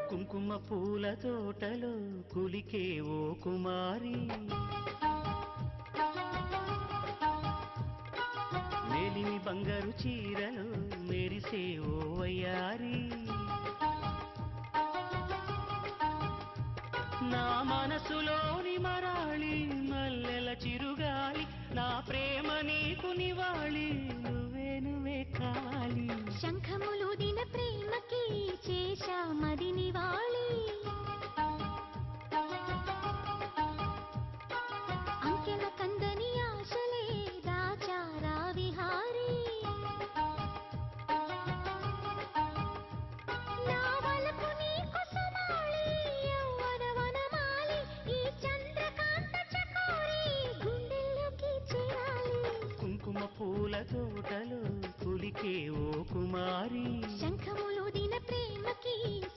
కుంకుమ పూల తోటలో కులికే ఓ కుమారి మేలిమి బంగారు చీరలు మెరిసే ఓ వయ్యారి నా మనసులోని మరాళి మల్లెల చిరుగాలి నా ప్రేమ నీకు నివాళి నువ్వే నువ్వే కాలి శంఖములు దిన ప్రేమకి చేశా మది నివాళి అంకెల కందని ఆశలే దాచారా విహారీ నా వలపు నీకు సమాళి యవ్వన వనమాలి ఈ చంద్రకాంత చకోరి గుండెల్లోకి చేరాలి కుంకుమ పూల తోటలో కులికే ఓ కుమారి